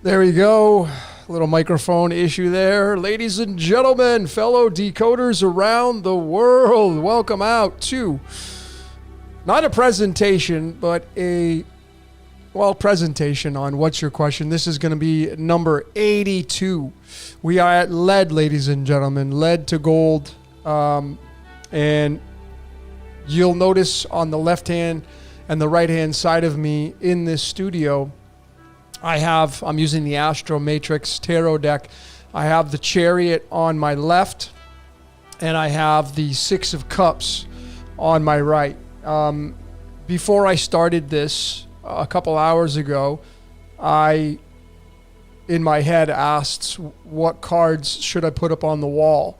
There we go. Little microphone issue there. Ladies and gentlemen, fellow decoders around the world, welcome out to not a presentation, but presentation on What's Your Question. This is going to be number 82. We are at lead, ladies and gentlemen, lead to gold. And you'll notice on the left hand and the right hand side of me in this studio, I'm using the Astro Matrix Tarot deck. I have the Chariot on my left, and I have the Six of Cups on my right. Before I started this a couple hours ago, I, in my head, asked what cards should I put up on the wall.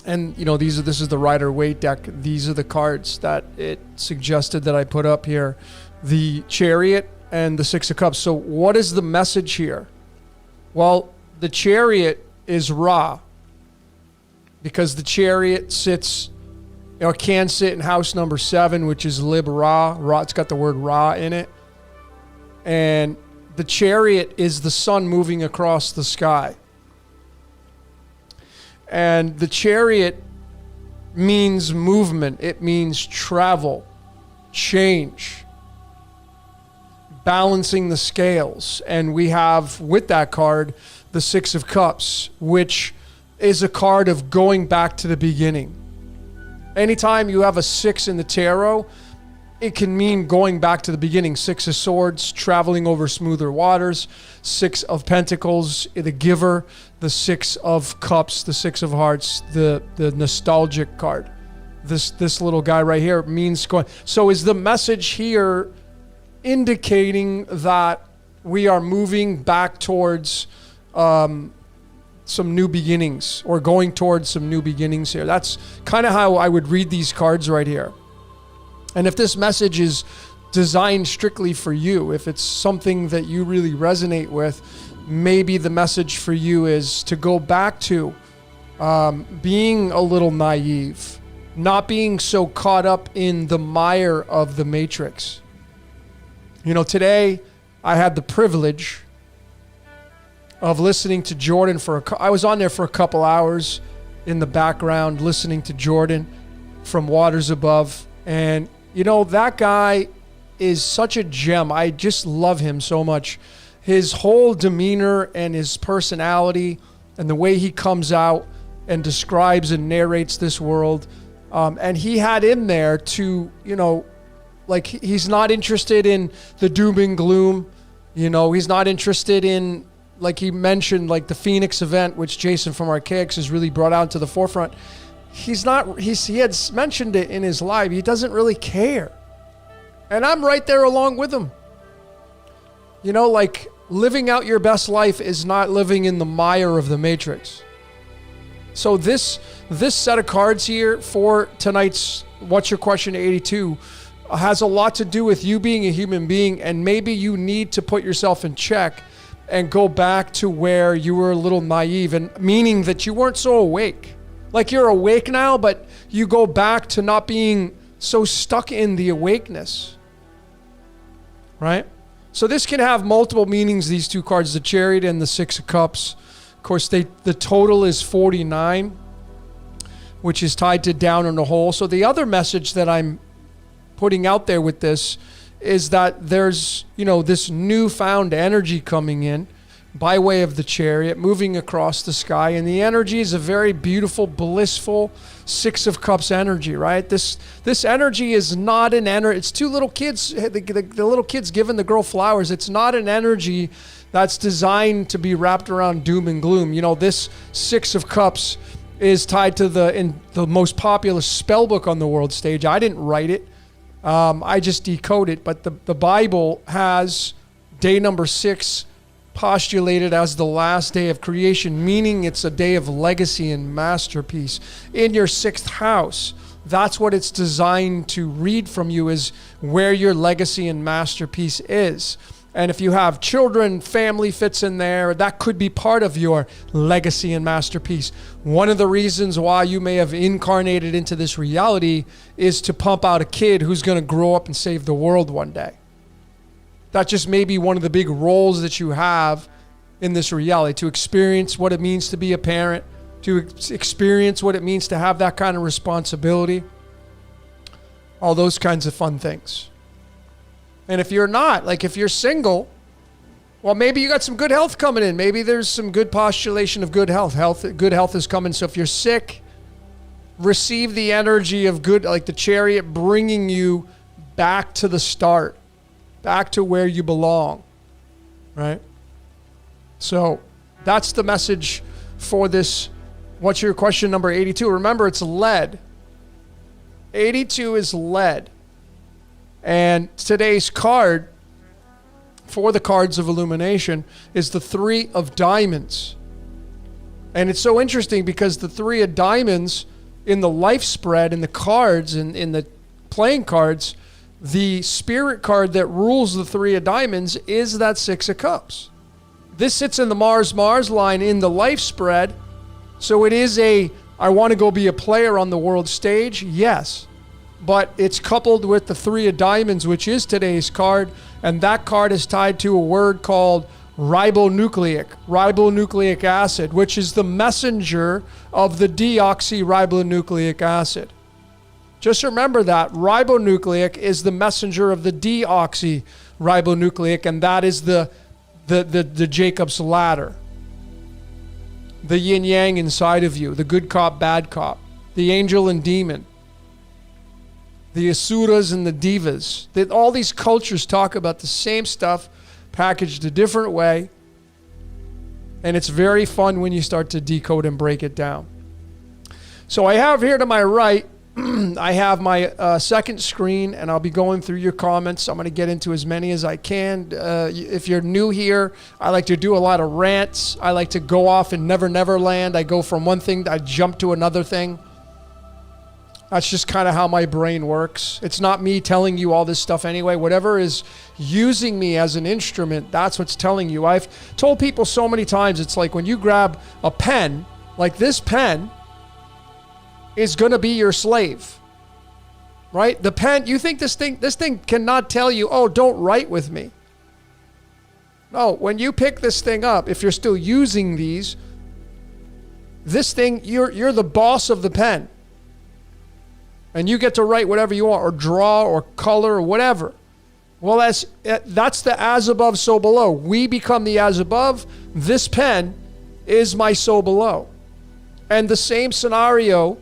And, this is the Rider-Waite deck. These are the cards that it suggested that I put up here. The Chariot and the Six of Cups. So what is the message here? Well, the Chariot is Ra, because the Chariot sits, can sit in house number 7, which is Lib Ra. Ra, it's got the word Ra in it. And the Chariot is the sun moving across the sky. And the Chariot means movement. It means travel, change, balancing the scales. And we have, with that card, the Six of Cups, which is a card of going back to the beginning. Anytime you have a 6 in the tarot, it can mean going back to the beginning. 6 of Swords, traveling over smoother waters. 6 of Pentacles, the giver. The 6 of Cups, the 6 of Hearts, the nostalgic card. This little guy right here means going. So is the message here indicating that we are moving back towards some new beginnings, or going towards some new beginnings here? That's kind of how I would read these cards right here. And if this message is designed strictly for you, if it's something that you really resonate with, maybe the message for you is to go back to being a little naive, not being so caught up in the mire of the matrix. Today I had the privilege of listening to Jordan I was on there for a couple hours in the background listening to Jordan from Waters Above. And that guy is such a gem. I just love him so much. His whole demeanor and his personality and the way he comes out and describes and narrates this world. And he had in there to, he's not interested in the doom and gloom. He's not interested in, like he mentioned, like the Phoenix event, which Jason from Archaics has really brought out to the forefront. He had mentioned it in his live. He doesn't really care. And I'm right there along with him. Living out your best life is not living in the mire of the matrix. So this set of cards here for tonight's What's Your Question 82 has a lot to do with you being a human being, and maybe you need to put yourself in check and go back to where you were a little naive, and meaning that you weren't so awake. Like you're awake now, but you go back to not being so stuck in the awakeness. Right? So this can have multiple meanings, these two cards, the Chariot and the Six of Cups. Of course, the total is 49, which is tied to down in the hole. So the other message that I'm putting out there with this is that there's, this newfound energy coming in by way of the Chariot, moving across the sky. And the energy is a very beautiful, blissful Six of Cups energy, right? This energy is not an energy. It's two little kids, the little kids giving the girl flowers. It's not an energy that's designed to be wrapped around doom and gloom. This Six of Cups is tied to the most popular spell book on the world stage. I didn't write it. I just decode it. But the Bible has day number 6 postulated as the last day of creation, meaning it's a day of legacy and masterpiece. In your 6th house, that's what it's designed to read from you, is where your legacy and masterpiece is. And if you have children, family fits in there, that could be part of your legacy and masterpiece. One of the reasons why you may have incarnated into this reality is to pump out a kid who's going to grow up and save the world one day. That just may be one of the big roles that you have in this reality, to experience what it means to be a parent, to experience what it means to have that kind of responsibility, all those kinds of fun things. And if you're not, like if you're single, well, maybe you got some good health coming in. Maybe there's some good postulation of good health. Good health is coming. So if you're sick, receive the energy of good, like the chariot bringing you back to the start, back to where you belong, right? So that's the message for this. What's your question number 82? Remember, it's lead. 82 is lead. And today's card for the cards of illumination is the 3 of diamonds. And it's so interesting because the 3 of diamonds in the life spread, in the cards, in the playing cards, the spirit card that rules the 3 of diamonds is that 6 of cups. This sits in the Mars-Mars line in the life spread. So it is I want to go be a player on the world stage. Yes. But it's coupled with the 3 of diamonds, which is today's card. And that card is tied to a word called ribonucleic acid, which is the messenger of the deoxyribonucleic acid. Just remember that ribonucleic is the messenger of the deoxyribonucleic, and that is the Jacob's ladder, the yin yang inside of you, the good cop, bad cop, the angel and demon, the asuras and the divas. All these cultures talk about the same stuff, packaged a different way. And it's very fun when you start to decode and break it down. So I have here to my right, I have my second screen, and I'll be going through your comments. I'm going to get into as many as I can. If you're new here, I like to do a lot of rants. I like to go off in Never Land. I go from one thing, I jump to another thing. That's just kind of how my brain works. It's not me telling you all this stuff anyway. Whatever is using me as an instrument, that's what's telling you. I've told people so many times, it's like when you grab a pen, like this pen is going to be your slave, right? The pen, you think this thing cannot tell you, oh, don't write with me. No, when you pick this thing up, if you're still using these, this thing, you're the boss of the pen. And you get to write whatever you want, or draw, or color, or whatever. Well, that's the as above, so below. We become the as above. This pen is my so below. And the same scenario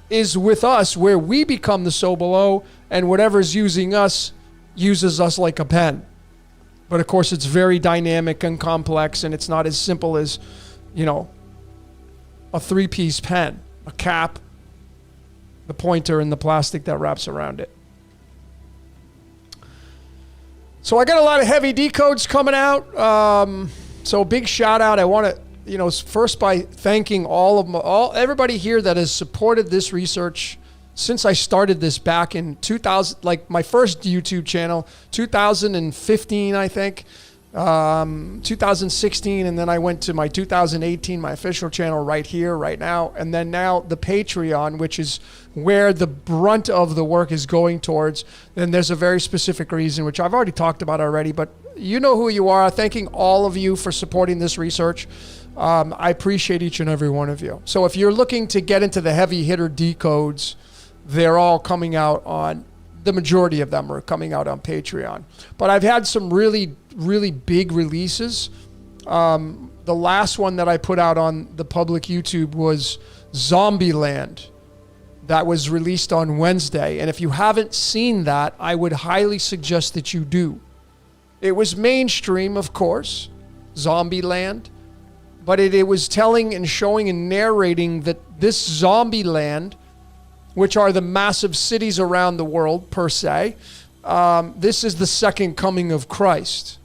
is with us, where we become the so below, and whatever's using us uses us like a pen. But of course, it's very dynamic and complex, and it's not as simple as, a 3-piece pen, a cap, the pointer, and the plastic that wraps around it. So I got a lot of heavy decodes coming out. So big shout out. I want to, first by thanking everybody here that has supported this research since I started this back in 2000, like my first YouTube channel, 2015, I think, 2016, and then I went to my 2018, my official channel right here, right now, and then now the Patreon, which is where the brunt of the work is going towards. Then there's a very specific reason, which I've already talked about already, but you know who you are. Thanking all of you for supporting this research. I appreciate each and every one of you. So if you're looking to get into the heavy hitter decodes, they're all coming out on, the majority of them are coming out on Patreon. But I've had some really big releases. The last one that I put out on the public YouTube was Zombieland. That was released on Wednesday. And if you haven't seen that, I would highly suggest that you do. It was mainstream, of course, Zombieland. But it was telling and showing and narrating that this Zombieland, which are the massive cities around the world per se, this is the second coming of Christ,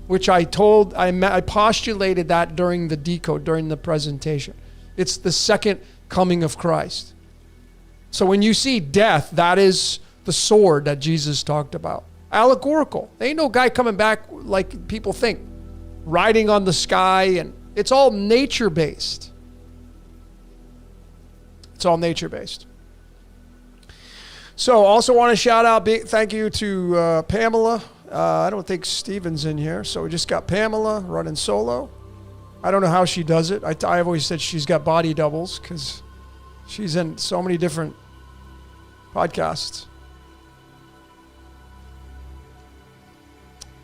which I postulated that during the decode, during the presentation. It's the second coming of Christ. So when you see death, that is the sword that Jesus talked about. Allegorical. There ain't no guy coming back like people think, riding on the sky, and it's all nature-based. It's all nature-based. So also want to shout out, big thank you to Pamela I don't think Steven's in here, so we just got Pamela running solo. I don't know how she does it. I've always said she's got body doubles because she's in so many different podcasts.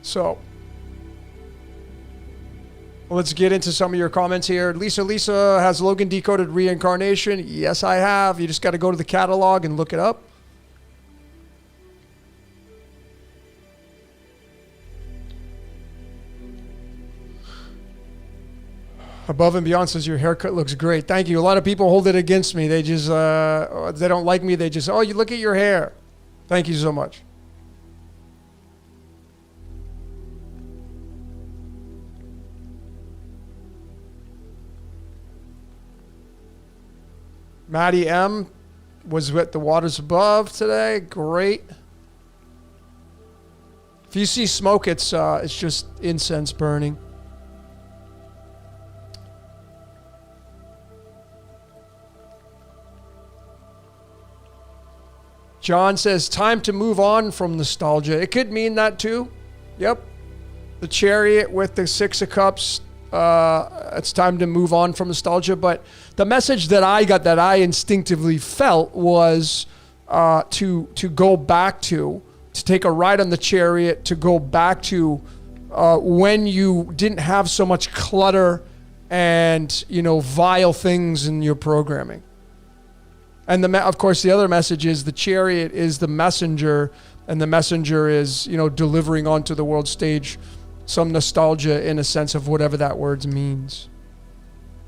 So let's get into some of your comments here. Lisa, has Logan decoded reincarnation? Yes, I have. You just got to go to the catalog and look it up. Above and Beyond says your haircut looks great. Thank you. A lot of people hold it against me. They just, they don't like me. They just, oh, you look at your hair. Thank you so much. Maddie M was with the waters above today. Great. If you see smoke, it's just incense burning. John says, time to move on from nostalgia. It could mean that too. Yep. The Chariot with the Six of Cups. It's time to move on from nostalgia. But the message that I got, that I instinctively felt, was to go back to take a ride on the Chariot, to go back to when you didn't have so much clutter and, vile things in your programming. And of course, the other message is the Chariot is the messenger, and the messenger is, delivering onto the world stage some nostalgia in a sense of whatever that word means.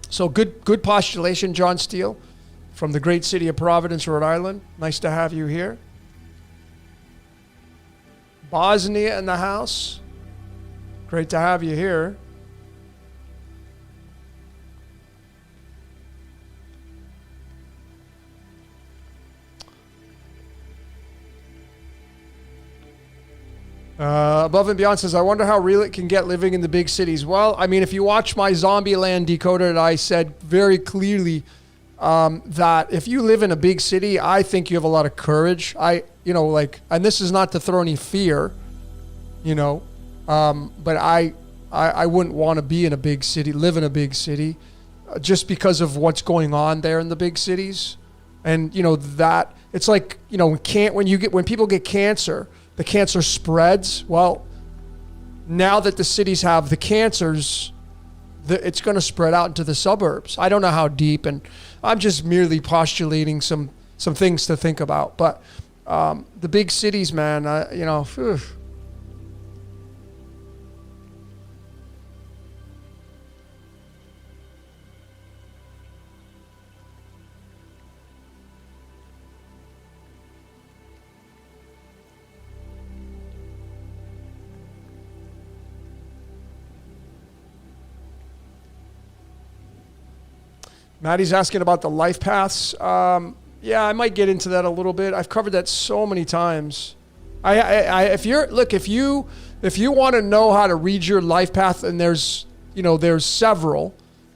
So good postulation, John Steele, from the great city of Providence, Rhode Island. Nice to have you here. Bosnia in the house. Great to have you here. Above and Beyond says, I wonder how real it can get living in the big cities. Well, I mean, if you watch my Zombieland Decoded, I said very clearly that if you live in a big city, I think you have a lot of courage. And this is not to throw any fear, but I wouldn't want to be in a big city, live in a big city, just because of what's going on there in the big cities. And, that it's like, when people get cancer, the cancer spreads. Well, now that the cities have the cancers, it's going to spread out into the suburbs. I don't know how deep, and I'm just merely postulating some things to think about. But the big cities, man, whew. Maddie's asking about the life paths. Yeah, I might get into that a little bit. I've covered that so many times. If you want to know how to read your life path, and there's several,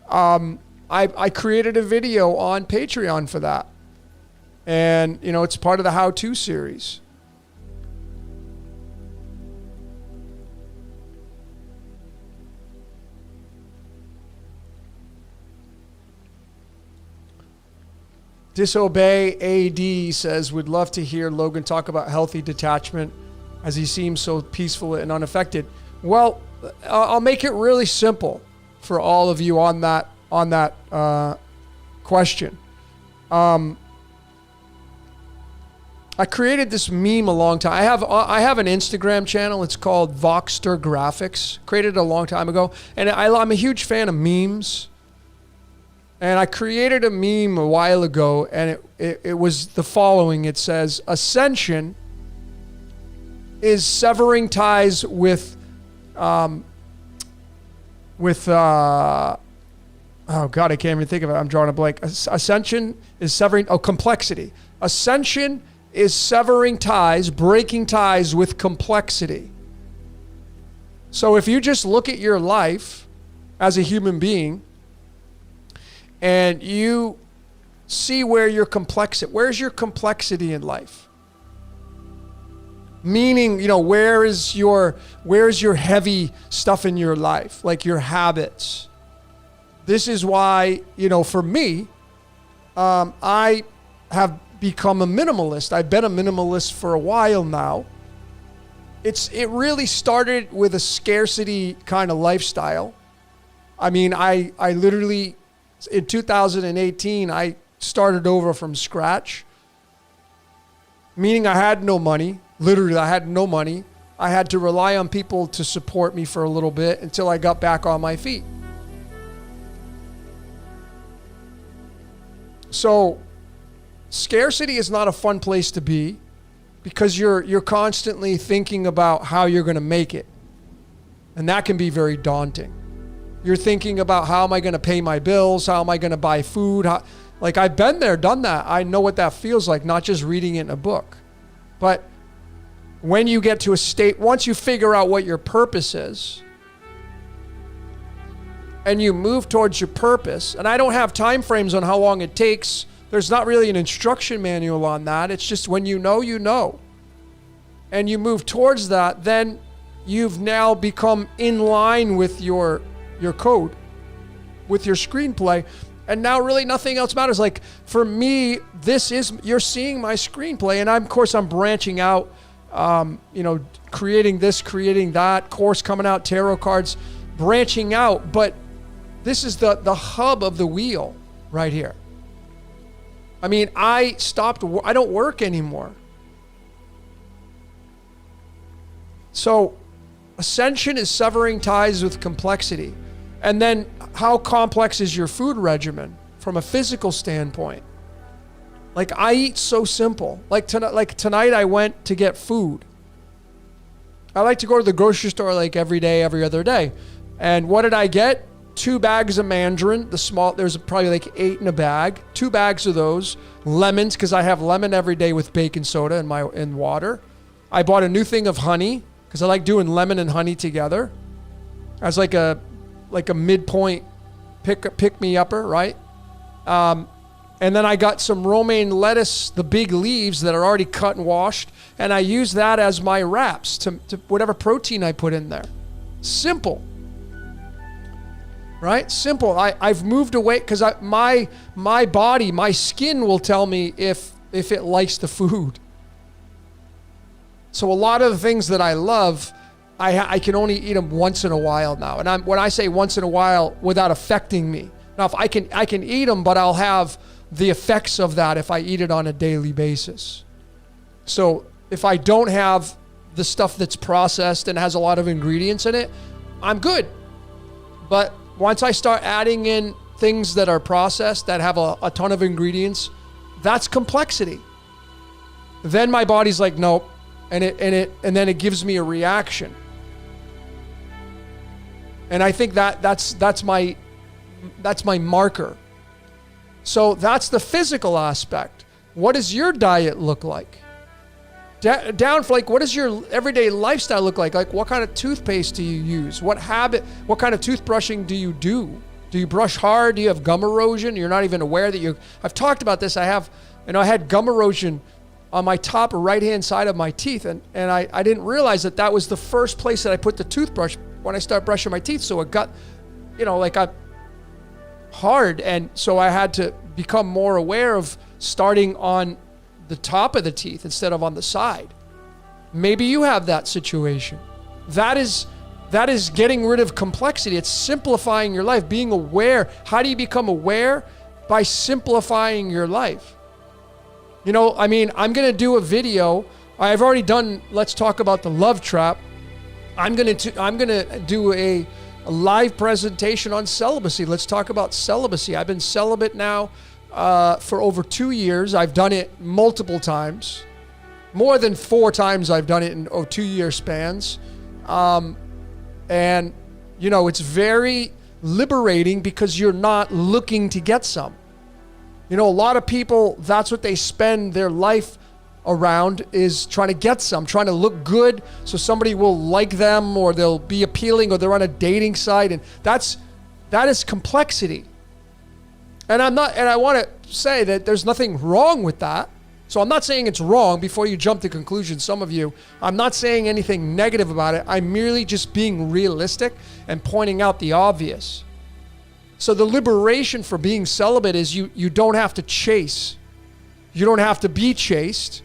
I created a video on Patreon for that, and it's part of the how-to series. Disobey AD says, would love to hear Logan talk about healthy detachment as he seems so peaceful and unaffected. Well, I'll make it really simple for all of you on that question. I created this meme a long time. I have an Instagram channel. It's called Voxter Graphics. Created it a long time ago. And I'm a huge fan of memes. And I created a meme a while ago, and it was the following. It says, ascension is severing ties with oh God, I can't even think of it. I'm drawing a blank. Ascension is severing, complexity. Ascension is severing ties, breaking ties with complexity. So if you just look at your life as a human being, and you see where's your complexity in life? Meaning, where is your heavy stuff in your life, like your habits? This is why, for me, I have become a minimalist. I've been a minimalist for a while now. It really started with a scarcity kind of lifestyle. I mean, I literally, in 2018, I started over from scratch, meaning I had no money. Literally, I had no money. I had to rely on people to support me for a little bit until I got back on my feet. So, scarcity is not a fun place to be because you're constantly thinking about how you're going to make it. And that can be very daunting. You're thinking about, how am I going to pay my bills? How am I going to buy food? Like, I've been there, done that. I know what that feels like, not just reading it in a book. But when you get to a state, once you figure out what your purpose is, and you move towards your purpose, and I don't have time frames on how long it takes. There's not really an instruction manual on that. It's just when you know. And you move towards that, then you've now become in line with your code, with your screenplay. And now really nothing else matters. Like for me, you're seeing my screenplay, and of course I'm branching out, creating this, creating that, course coming out, tarot cards, branching out. But this is the hub of the wheel right here. I mean, I don't work anymore. So ascension is severing ties with complexity. And then how complex is your food regimen from a physical standpoint? Like I eat so simple. Like tonight I went to get food. I like to go to the grocery store like every day, every other day. And what did I get? 2 bags of mandarin, there's probably like 8 in a bag. 2 bags of those. Lemons, because I have lemon every day with baking soda in water. I bought a new thing of honey, because I like doing lemon and honey together. As like a midpoint pick-me-upper, right? And then I got some romaine lettuce, the big leaves that are already cut and washed, and I use that as my wraps to whatever protein I put in there. Simple. Right? Simple. I've moved away because my body, my skin will tell me if it likes the food. So a lot of the things that I love, I can only eat them once in a while now. And when I say once in a while, without affecting me. Now, if I can eat them, but I'll have the effects of that if I eat it on a daily basis. So if I don't have the stuff that's processed and has a lot of ingredients in it, I'm good. But once I start adding in things that are processed, that have a ton of ingredients, that's complexity. Then my body's like, nope. And then it gives me a reaction. And I think that's my marker. So that's the physical aspect. What does your diet look like? Down for what does your everyday lifestyle look like? Like what kind of toothpaste do you use? What kind of toothbrushing do you do? Do you brush hard? Do you have gum erosion? You're not even aware that I've talked about this. I had gum erosion on my top right-hand side of my teeth. And I didn't realize that was the first place that I put the toothbrush when I start brushing my teeth. So it got, hard. And so I had to become more aware of starting on the top of the teeth instead of on the side. Maybe you have that situation. That is getting rid of complexity. It's simplifying your life, being aware. How do you become aware? By simplifying your life. I'm going to do a video. I've already done, let's talk about the love trap. I'm going to do a live presentation on celibacy. Let's talk about celibacy. I've been celibate now for over 2 years. I've done it multiple times. More than 4 times I've done it in 2-year spans. And it's very liberating because you're not looking to get some. A lot of people, that's what they spend their life around, is trying to get some, trying to look good so somebody will like them or they'll be appealing or they're on a dating site. And that is complexity. And I want to say that there's nothing wrong with that. So I'm not saying it's wrong before you jump to conclusions, some of you. I'm not saying anything negative about it. I'm merely just being realistic and pointing out the obvious. So the liberation for being celibate is you don't have to chase. You don't have to be chased.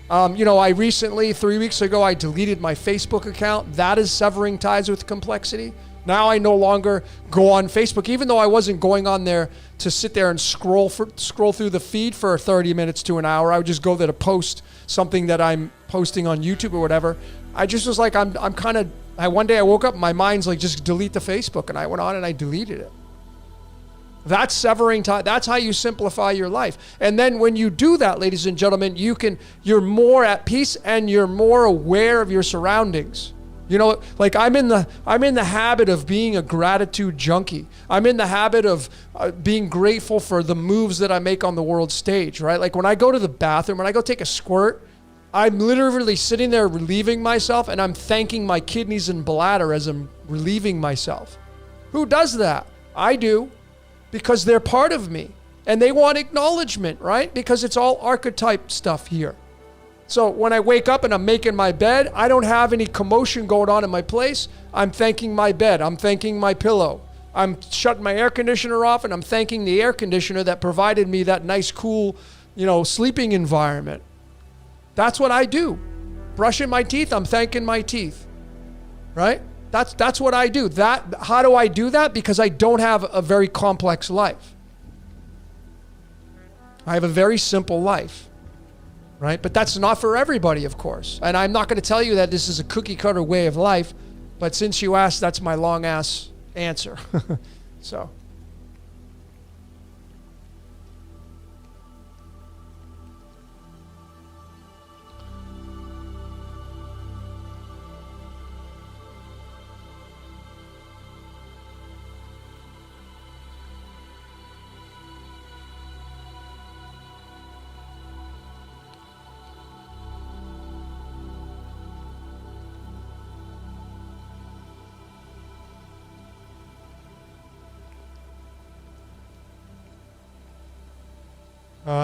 I recently, 3 weeks ago, I deleted my Facebook account. That is severing ties with complexity. Now I no longer go on Facebook, even though I wasn't going on there to sit there and scroll through the feed for 30 minutes to an hour. I would just go there to post something that I'm posting on YouTube or whatever. I just was like, one day I woke up and my mind's like, just delete the Facebook. And I went on and I deleted it. That's severing time. That's how you simplify your life. And then when you do that, ladies and gentlemen, you're more at peace and you're more aware of your surroundings. Like I'm in the habit of being a gratitude junkie. I'm in the habit of being grateful for the moves that I make on the world stage, right? Like when I go to the bathroom, when I go take a squirt, I'm literally sitting there relieving myself and I'm thanking my kidneys and bladder as I'm relieving myself. Who does that? I do. Because they're part of me and they want acknowledgement, right? Because it's all archetype stuff here. So when I wake up and I'm making my bed, I don't have any commotion going on in my place. I'm thanking my bed. I'm thanking my pillow. I'm shutting my air conditioner off and I'm thanking the air conditioner that provided me that nice, cool, sleeping environment. That's what I do. Brushing my teeth, I'm thanking my teeth, right? That's what I do. How do I do that? Because I don't have a very complex life. I have a very simple life, right? But that's not for everybody, of course. And I'm not going to tell you that this is a cookie cutter way of life. But since you asked, that's my long ass answer. So.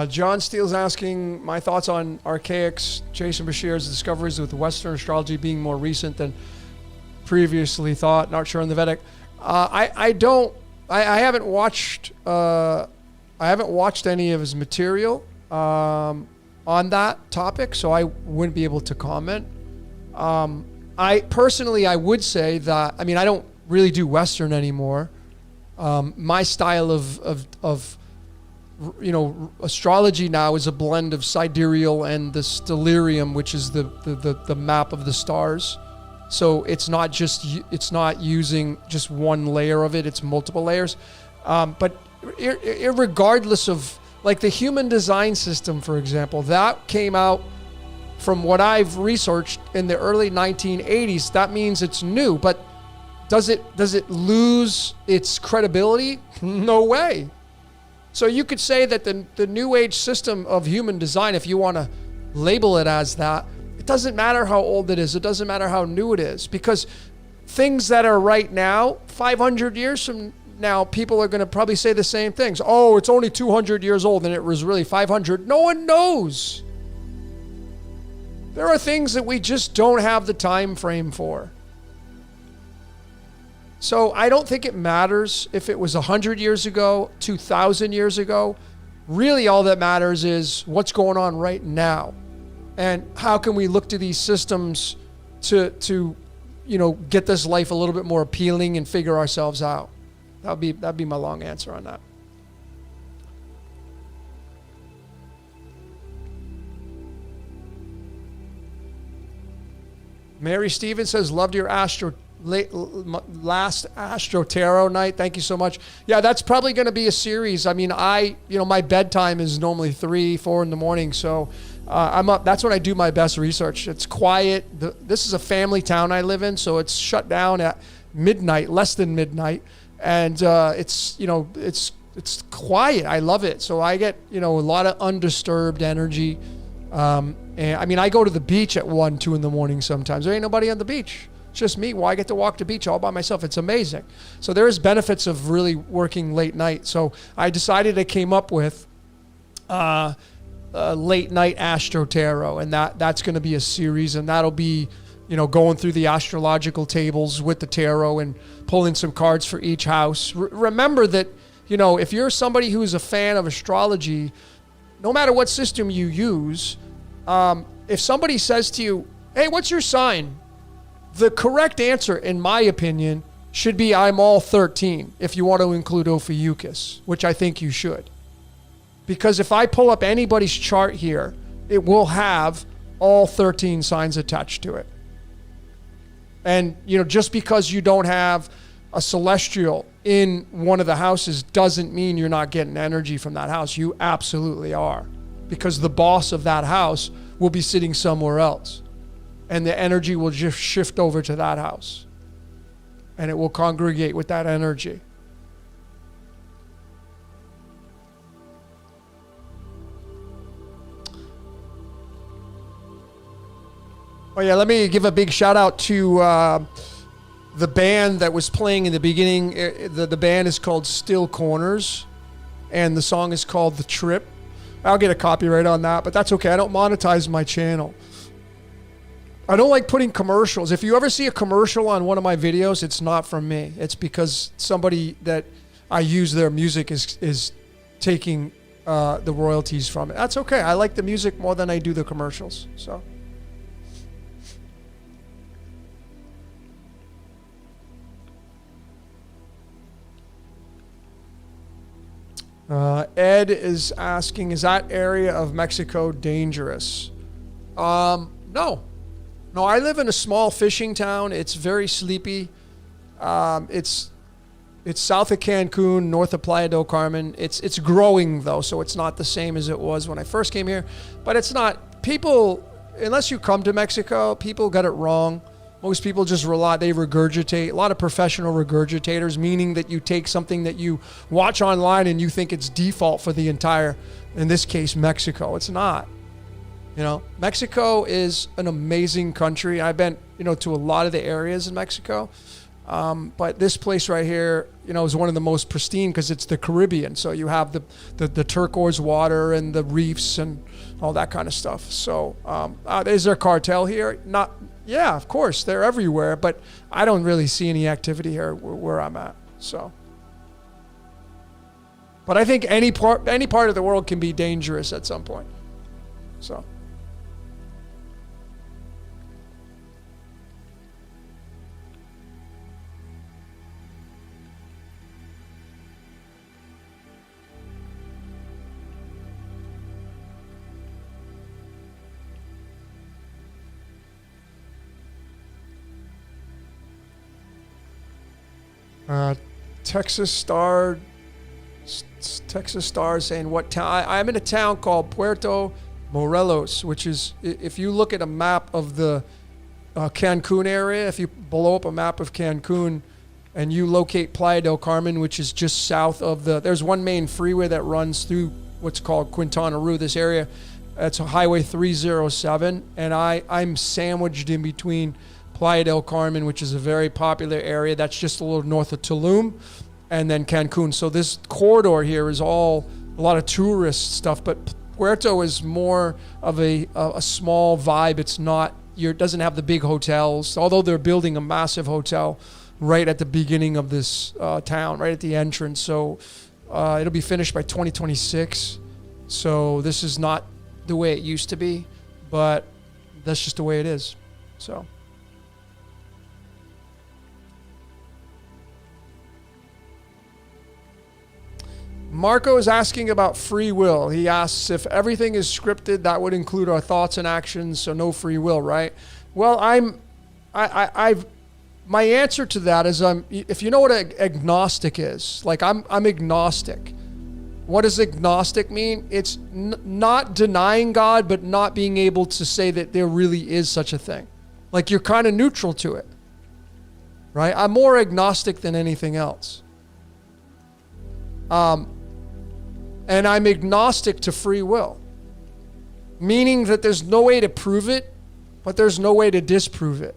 John Steele's asking my thoughts on Archaics, Jason Bashir's discoveries with Western astrology being more recent than previously thought. Not sure on the Vedic. I haven't watched any of his material on that topic, so I wouldn't be able to comment. I would say that I don't really do Western anymore. My style of astrology now is a blend of sidereal and the stellarium, which is the map of the stars. So it's not using just one layer of it, it's multiple layers. But regardless of, like the human design system, for example, that came out from what I've researched in the early 1980s. That means it's new, but does it lose its credibility? No way. So you could say that the new age system of human design, if you want to label it as that, it doesn't matter how old it is. It doesn't matter how new it is, because things that are right now, 500 years from now, people are going to probably say the same things. Oh, it's only 200 years old and it was really 500. No one knows. There are things that we just don't have the time frame for. So I don't think it matters if it was 100 years ago, 2,000 years ago. Really all that matters is what's going on right now. And how can we look to these systems to get this life a little bit more appealing and figure ourselves out. That'd be my long answer on that. Mary Stevens says, loved your last Astro Tarot night. Thank you so much. Yeah, that's probably going to be a series. I mean, my bedtime is normally 3, 4 in the morning. So I'm up. That's when I do my best research. It's quiet. This is a family town I live in. So it's shut down at midnight, less than midnight. And it's quiet. I love it. So I get, a lot of undisturbed energy. And I mean, I go to the beach at 1, 2 in the morning sometimes. There ain't nobody on the beach. It's just me. Well, I get to walk the beach all by myself. It's amazing. So there is benefits of really working late night. So I decided I came up with late night Astro Tarot, and that's going to be a series, and that'll be, going through the astrological tables with the tarot and pulling some cards for each house. Remember that, if you're somebody who is a fan of astrology, no matter what system you use, if somebody says to you, hey, what's your sign? The correct answer, in my opinion, should be I'm all 13, if you want to include Ophiuchus, which I think you should. Because if I pull up anybody's chart here, it will have all 13 signs attached to it. And, just because you don't have a celestial in one of the houses doesn't mean you're not getting energy from that house. You absolutely are. Because the boss of that house will be sitting somewhere else. And the energy will just shift over to that house. And it will congregate with that energy. Oh yeah, let me give a big shout out to the band that was playing in the beginning. The band is called Still Corners, and the song is called The Trip. I'll get a copyright on that, but that's okay. I don't monetize my channel. I don't like putting commercials. If you ever see a commercial on one of my videos, it's not from me. It's because somebody that I use their music is taking the royalties from it. That's okay. I like the music more than I do the commercials. So. Ed is asking, is that area of Mexico dangerous? No. No, I live in a small fishing town. It's very sleepy. It's south of Cancun, north of Playa del Carmen. It's growing though, so it's not the same as it was when I first came here. But it's not, people, unless you come to Mexico, people got it wrong. Most people just they regurgitate. A lot of professional regurgitators, meaning that you take something that you watch online and you think it's default for the entire, in this case, Mexico. It's not. Mexico is an amazing country. I've been, to a lot of the areas in Mexico. But this place right here, is one of the most pristine because it's the Caribbean. So you have the turquoise water and the reefs and all that kind of stuff. So is there cartel here? Not. Yeah, of course, they're everywhere, but I don't really see any activity here where I'm at. So, but I think any part of the world can be dangerous at some point. So. Texas Star saying what town? I'm in a town called Puerto Morelos, which is, if you look at a map of the Cancun area, if you blow up a map of Cancun and you locate Playa del Carmen, which is just south of there's one main freeway that runs through what's called Quintana Roo, this area. It's Highway 307, and I'm sandwiched in between Playa del Carmen, which is a very popular area. That's just a little north of Tulum, and then Cancun. So this corridor here is all a lot of tourist stuff, but Puerto is more of a small vibe. It's not, it doesn't have the big hotels, although they're building a massive hotel right at the beginning of this town, right at the entrance. So it'll be finished by 2026. So this is not the way it used to be, but that's just the way it is. So. Marco is asking about free will. He asks if everything is scripted, that would include our thoughts and actions, so no free will, right? Well, my answer to that is, if you know what agnostic is, like I'm agnostic. What does agnostic mean? It's not denying God, but not being able to say that there really is such a thing. Like you're kind of neutral to it, right? I'm more agnostic than anything else. And I'm agnostic to free will, meaning that there's no way to prove it, but there's no way to disprove it.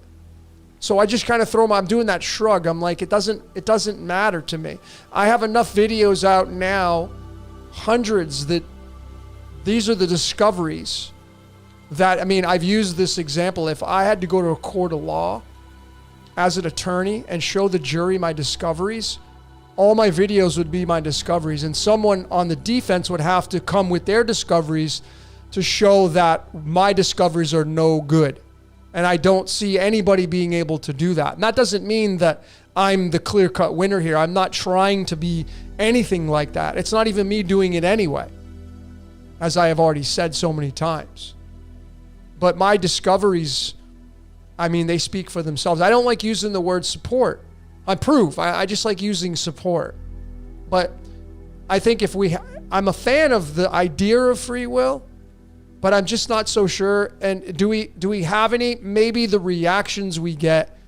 So I just kind of I'm doing that shrug. I'm like, it doesn't matter to me. I have enough videos out now, hundreds that These are the discoveries that, I mean, I've used this example. If I had to go to a court of law as an attorney and show the jury my discoveries, all my videos would be my discoveries, and someone on the defense would have to come with their discoveries to show that my discoveries are no good. And I don't see anybody being able to do that. And that doesn't mean that I'm the clear-cut winner here. I'm not trying to be anything like that. It's not even me doing it anyway, as I have already said so many times. But my discoveries, I mean, they speak for themselves. I don't like using the word support. I prove. I just like using support. But I think I'm a fan of the idea of free will, but I'm just not so sure. And do we have any? Maybe the reactions we get,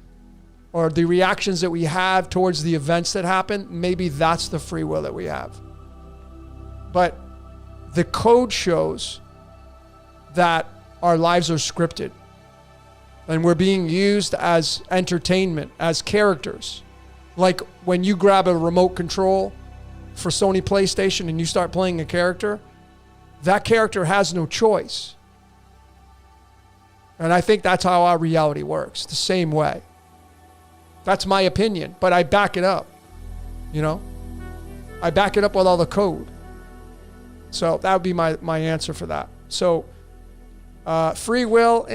or the reactions that we have towards the events that happen, maybe that's the free will that we have. But the code shows that our lives are scripted, and we're being used as entertainment, as characters. Like when you grab a remote control for Sony PlayStation and you start playing a character, that character has no choice. And I think that's how our reality works, the same way. That's my opinion, but I back it up, I back it up with all the code. So that would be my answer for that. So free will,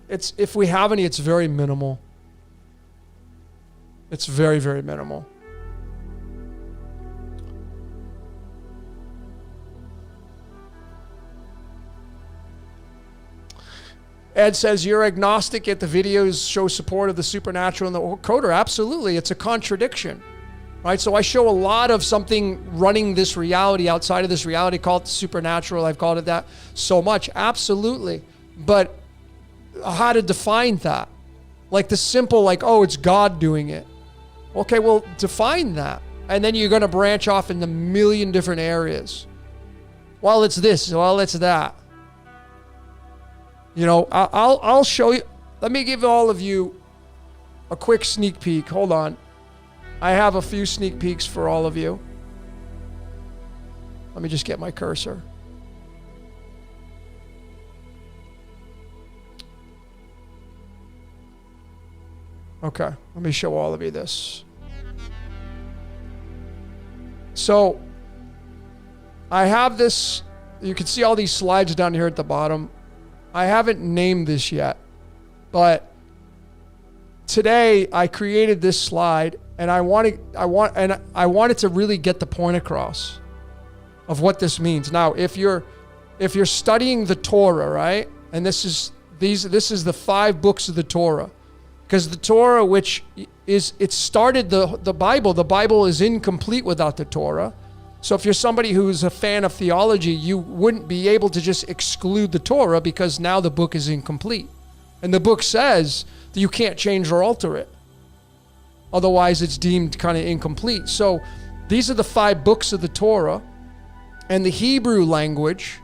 it's, if we have any, it's very minimal. It's very, very minimal. Ed says, you're agnostic, yet the videos show support of the supernatural and the coder. Absolutely. It's a contradiction, right? So I show a lot of something running this reality outside of this reality, called the supernatural. I've called it that so much. Absolutely. But how to define that? Like the simple, it's God doing it. Okay, well, define that. And then you're going to branch off in a million different areas. Well, it's this. Well, it's that. I'll show you. Let me give all of you a quick sneak peek. Hold on. I have a few sneak peeks for all of you. Let me just get my cursor. Okay, let me show all of you this. So, I have this, you can see all these slides down here at the bottom. I haven't named this yet, but today I created this slide, and I wanted to really get the point across of what this means. Now, if you're studying the Torah, right? And this is the 5 books of the Torah. Because the Torah, it started the Bible is incomplete without the Torah. So if you're somebody who's a fan of theology, you wouldn't be able to just exclude the Torah, because now the book is incomplete. And the book says that you can't change or alter it. Otherwise, it's deemed kind of incomplete. So these are the 5 books of the Torah. And the Hebrew language,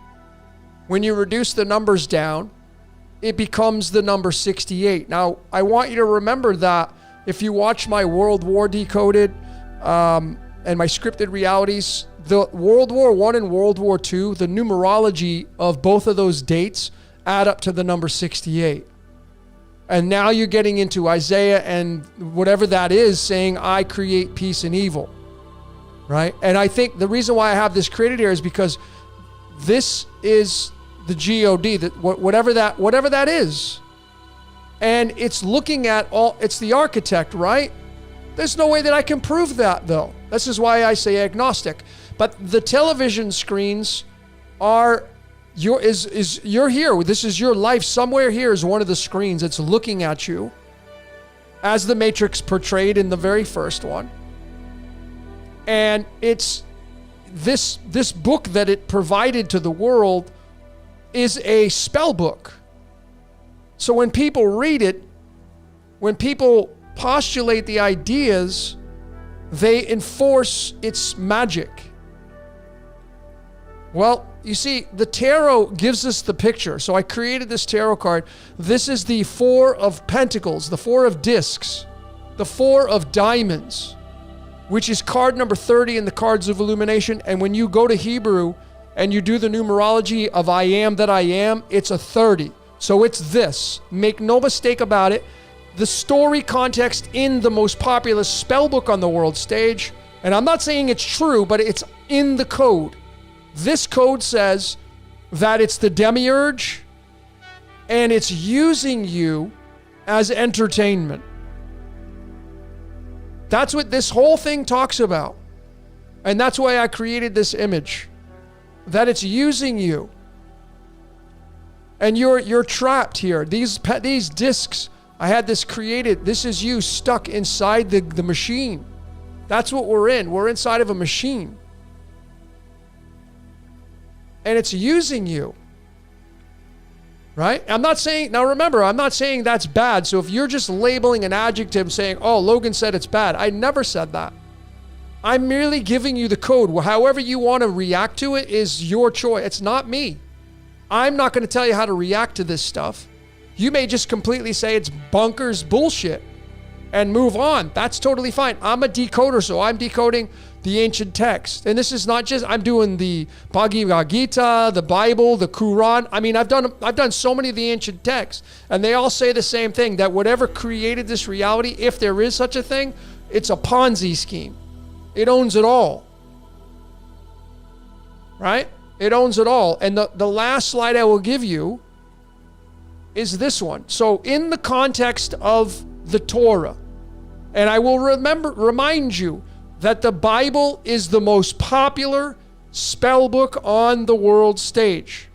when you reduce the numbers down, it becomes the number 68. Now, I want you to remember that if you watch my World War Decoded and my scripted realities, the World War I and World War II, the numerology of both of those dates add up to the number 68. And now you're getting into Isaiah and whatever that is, saying, I create peace and evil, right? And I think the reason why I have this created here is because this is the God, that whatever that is, and it's looking at it's the architect, right? There's no way that I can prove that, though. This is why I say agnostic. But the television screens are you're here. This is your life. Somewhere here is one of the screens that's looking at you, as the Matrix portrayed in the very first one. And it's this book that it provided to the world is a spell book. So when people read it, when people postulate the ideas, they enforce its magic. Well, you see, the tarot gives us the picture. So I created this tarot card. This is the 4 of Pentacles, the 4 of Discs, the 4 of Diamonds, which is card number 30 in the Cards of Illumination. And when you go to Hebrew and you do the numerology of I am that I am, it's a 30. So it's this. Make no mistake about it. The story context in the most popular spell book on the world stage, and I'm not saying it's true, but it's in the code. This code says that it's the demiurge and it's using you as entertainment. That's what this whole thing talks about. And that's why I created this image. That it's using you. And you're trapped here. These discs, I had this created. This is you stuck inside the machine. That's what we're in. We're inside of a machine. And it's using you. Right? I'm not saying, now remember, I'm not saying that's bad. So if you're just labeling an adjective saying, oh, Logan said it's bad. I never said that. I'm merely giving you the code. However you want to react to it is your choice. It's not me. I'm not going to tell you how to react to this stuff. You may just completely say it's bonkers bullshit and move on. That's totally fine. I'm a decoder, so I'm decoding the ancient text. And this is not just, I'm doing the Bhagavad Gita, the Bible, the Quran. I mean, I've done so many of the ancient texts, and they all say the same thing, that whatever created this reality, if there is such a thing, it's a Ponzi scheme. It owns it all. Right? It owns it all. And the last slide I will give you is this one. So in the context of the Torah, and I will remind you that the Bible is the most popular spell book on the world stage.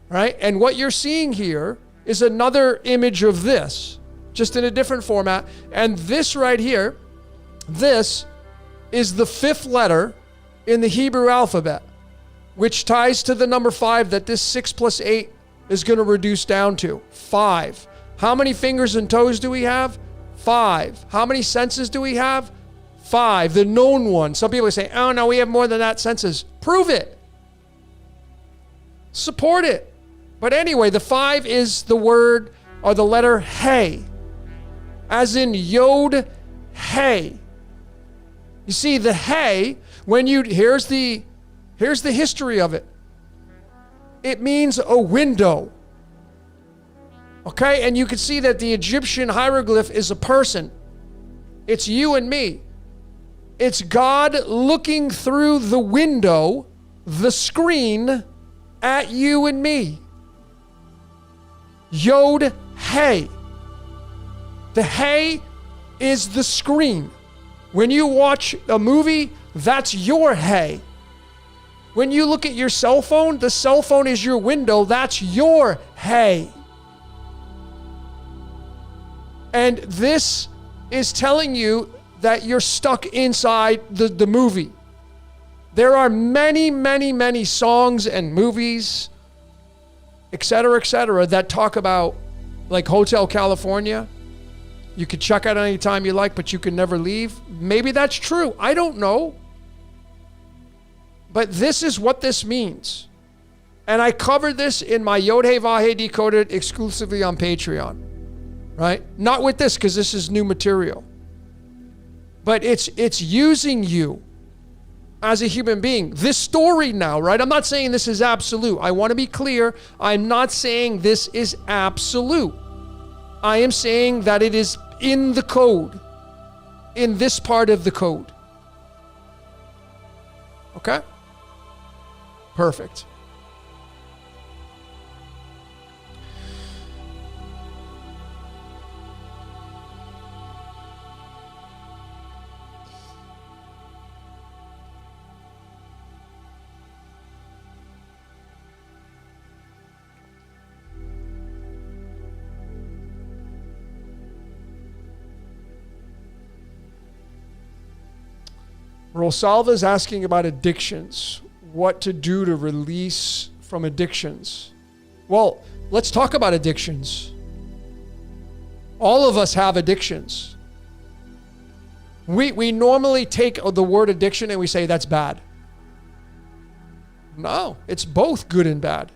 Right? And what you're seeing here is another image of this, just in a different format. And this right here, this is the 5th letter in the Hebrew alphabet, which ties to the number 5 that this 6 plus 8 is going to reduce down to. 5. How many fingers and toes do we have? 5. How many senses do we have? 5. The known one. Some people say, oh no, we have more than that senses. Prove it. Support it. But anyway, the 5 is the word or the letter Hey. As in Yod Hey. You see, the Hey, here's the history of it. It means a window. Okay? And you can see that the Egyptian hieroglyph is a person. It's you and me. It's God looking through the window, the screen, at you and me. Yod Hey. The Hey is the screen. When you watch a movie, that's your Hey. When you look at your cell phone, the cell phone is your window. That's your Hey. And this is telling you that you're stuck inside the movie. There are many, many, many songs and movies, et cetera, that talk about, like Hotel California. You could check out anytime you like, but you can never leave. Maybe that's true. I don't know. But this is what this means. And I covered this in my Yod Hey Vahe Decoded exclusively on Patreon. Right? Not with this, because this is new material. But it's using you as a human being. This story now, right? I'm not saying this is absolute. I want to be clear. I'm not saying this is absolute. I am saying that it is in the code, in this part of the code. Okay? Perfect. Rosalva is asking about addictions. What to do to release from addictions. Well, let's talk about addictions. All of us have addictions. We normally take the word addiction and we say that's bad. No, it's both good and bad.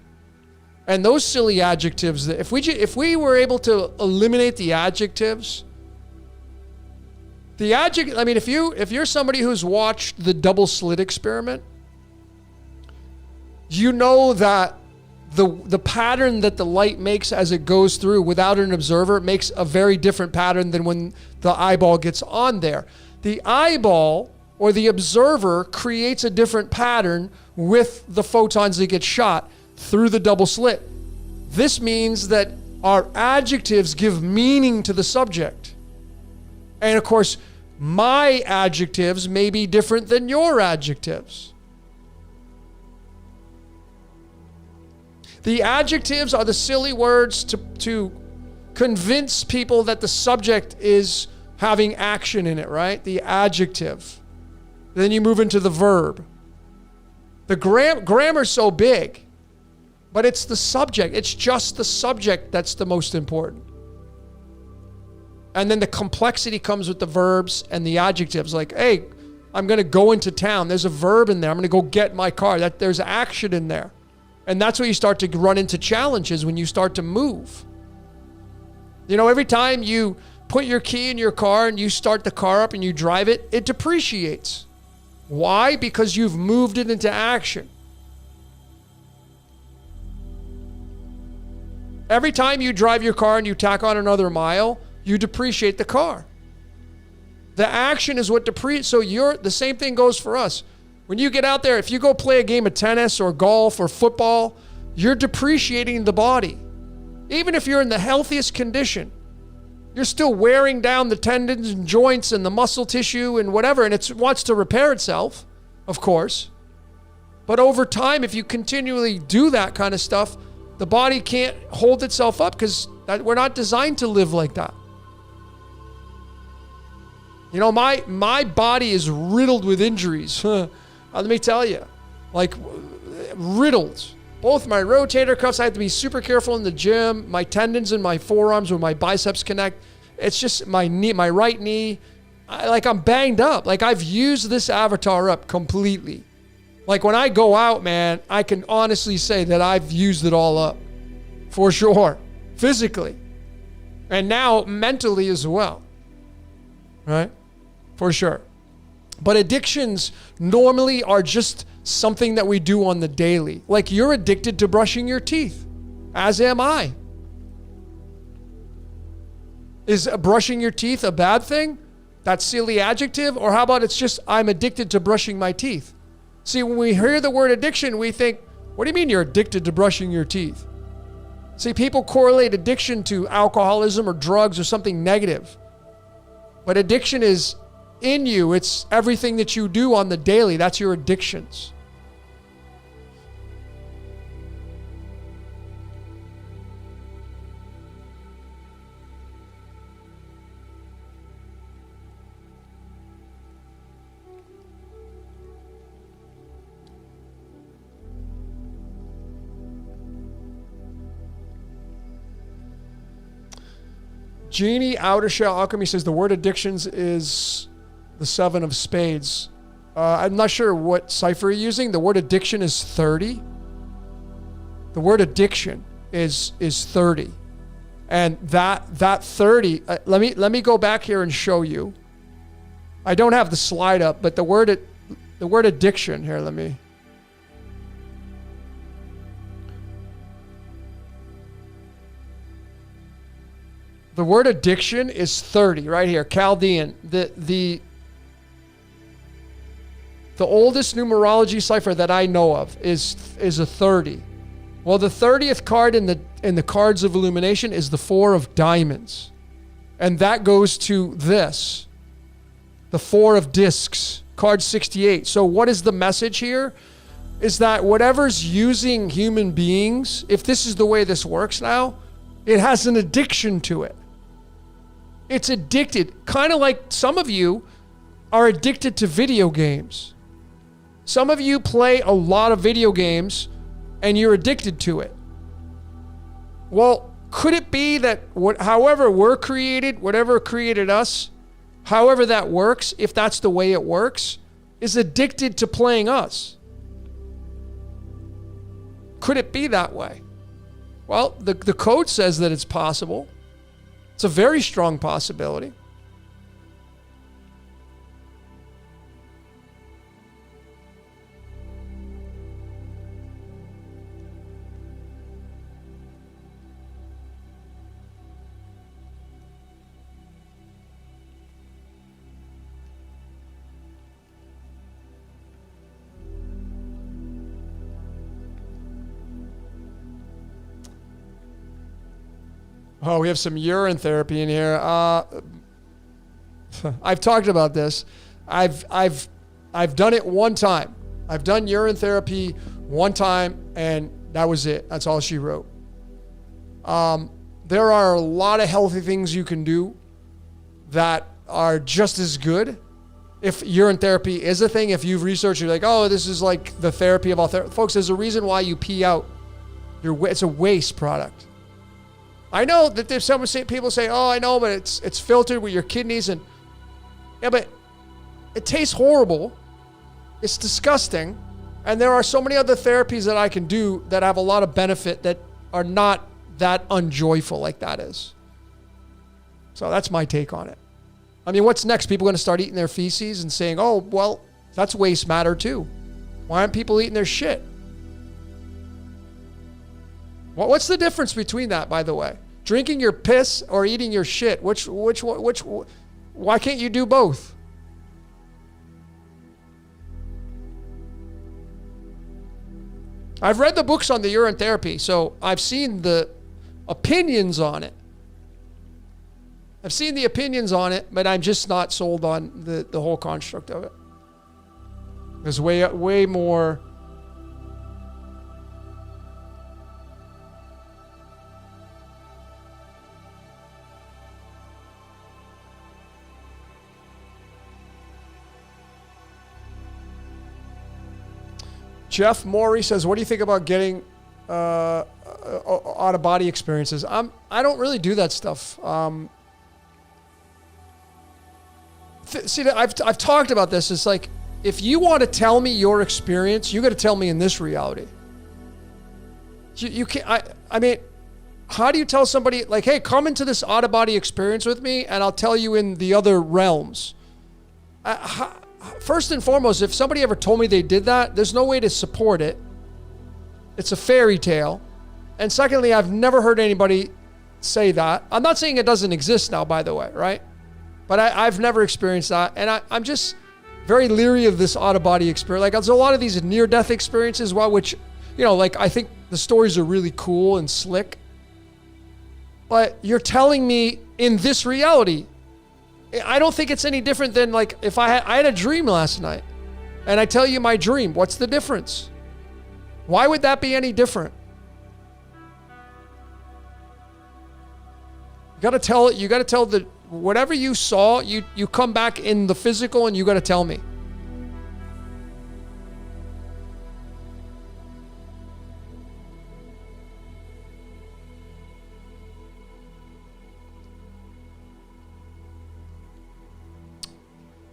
And those silly adjectives, that if we were able to eliminate the adjectives, if you're somebody who's watched the double slit experiment, you know that the pattern that the light makes as it goes through without an observer makes a very different pattern than when the eyeball gets on there. The eyeball or the observer creates a different pattern with the photons that get shot through the double slit. This means that our adjectives give meaning to the subject. And of course, my adjectives may be different than your adjectives. The adjectives are the silly words to convince people that the subject is having action in it, right? The adjective. Then you move into the verb. The grammar's so big, but it's the subject. It's just the subject that's the most important. And then the complexity comes with the verbs and the adjectives. Like, hey, I'm going to go into town. There's a verb in there. I'm going to go get my car. There's action in there. And that's where you start to run into challenges when you start to move. You know, every time you put your key in your car and you start the car up and you drive it, it depreciates. Why? Because you've moved it into action. Every time you drive your car and you tack on another mile, you depreciate the car. The action is what depreciates. So the same thing goes for us. When you get out there, if you go play a game of tennis or golf or football, you're depreciating the body. Even if you're in the healthiest condition, you're still wearing down the tendons and joints and the muscle tissue and whatever, and it wants to repair itself, of course. But over time, if you continually do that kind of stuff, the body can't hold itself up because we're not designed to live like that. You know, my body is riddled with injuries. Let me tell you, like riddled. Both my rotator cuffs, I have to be super careful in the gym. My tendons in my forearms where my biceps connect. It's just my knee, my right knee. I'm banged up. Like I've used this avatar up completely. Like when I go out, man, I can honestly say that I've used it all up for sure, physically. And now mentally as well, right? For sure. But addictions normally are just something that we do on the daily. Like you're addicted to brushing your teeth, as am I. Is brushing your teeth a bad thing? That silly adjective? Or how about it's just, I'm addicted to brushing my teeth? See, when we hear the word addiction, we think, what do you mean you're addicted to brushing your teeth? See, people correlate addiction to alcoholism or drugs or something negative. But addiction is in you. It's everything that you do on the daily. That's your addictions. Genie Outer Shell Alchemy says the word addictions is the 7 of spades. I'm not sure what cipher you're using. The word addiction is 30. The word addiction is 30. And that 30, let me go back here and show you. I don't have the slide up, but the word addiction here, the word addiction is 30 right here, Chaldean. The oldest numerology cipher that I know of is a 30. Well, the 30th card in the cards of illumination is the 4 of diamonds. And that goes to this, the 4 of discs, card 68. So what is the message here? Is that whatever's using human beings, if this is the way this works now, it has an addiction to it. It's addicted, kind of like some of you are addicted to video games. Some of you play a lot of video games and you're addicted to it. Well, could it be that however we're created, whatever created us, however that works, if that's the way it works, is addicted to playing us? Could it be that way? Well, the code says that it's possible. It's a very strong possibility. Oh, we have some urine therapy in here. I've talked about this. I've done it one time. I've done urine therapy one time, and that was it. That's all she wrote. There are a lot of healthy things you can do that are just as good. If urine therapy is a thing, if you've researched, you're like, oh, this is like the therapy of all therapy. Folks, there's a reason why you pee out. It's a waste product. I know that there's people say, oh, I know, but it's filtered with your kidneys. And yeah, but it tastes horrible. It's disgusting. And there are so many other therapies that I can do that have a lot of benefit that are not that unjoyful like that is. So that's my take on it. I mean, what's next? People going to start eating their feces and saying, oh, well, that's waste matter too. Why aren't people eating their shit? What's the difference between that, by the way? Drinking your piss or eating your shit? Why can't you do both? I've read the books on the urine therapy, so I've seen the opinions on it. But I'm just not sold on the whole construct of it. There's way more. Jeff Morey says, what do you think about getting out-of-body experiences? I don't really do that stuff. See, I've talked about this. It's like, if you want to tell me your experience, you got to tell me in this reality. You can't. I mean, how do you tell somebody like, hey, come into this out-of-body experience with me, and I'll tell you in the other realms? First and foremost, if somebody ever told me they did that, there's no way to support it. It's a fairy tale. And secondly, I've never heard anybody say that. I'm not saying it doesn't exist now, by the way, right? But I've never experienced that. And I'm just very leery of this out-of-body experience. Like, there's a lot of these near-death experiences, which, like, I think the stories are really cool and slick. But you're telling me in this reality, I don't think it's any different than, like, if I had a dream last night and I tell you my dream, what's the difference? Why would that be any different? You got to tell whatever you saw, you come back in the physical and you got to tell me.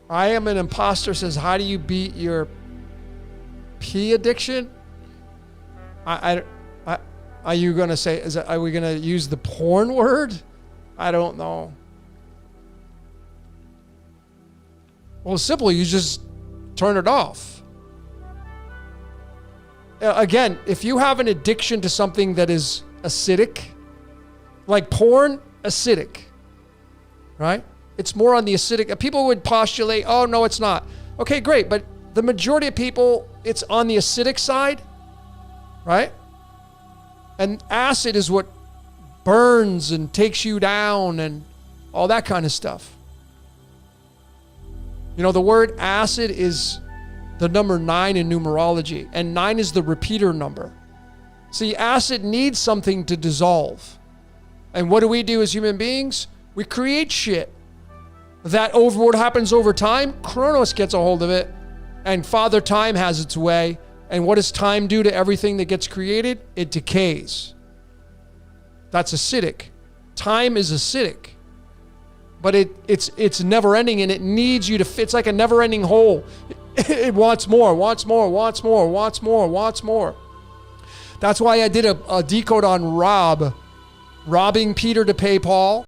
I am an imposter says, how do you beat your pee addiction? Are you going to say, are we going to use the porn word? I don't know. Well, simply, you just turn it off. Again, if you have an addiction to something that is acidic, like porn, acidic, right? It's more on the acidic. People would postulate, oh, no, it's not. Okay, great. But the majority of people, it's on the acidic side, right? And acid is what burns and takes you down and all that kind of stuff. The word acid is the number 9 in numerology, and 9 is the repeater number. See, acid needs something to dissolve. And what do we do as human beings? We create shit. That what happens over time, Kronos gets a hold of it, and Father Time has its way. And what does time do to everything that gets created? It decays. That's acidic. Time is acidic. But it's never ending, and it needs you to fit. It's like a never ending hole. It wants more, wants more, wants more, wants more, wants more. That's why I did a decode on robbing Peter to pay Paul.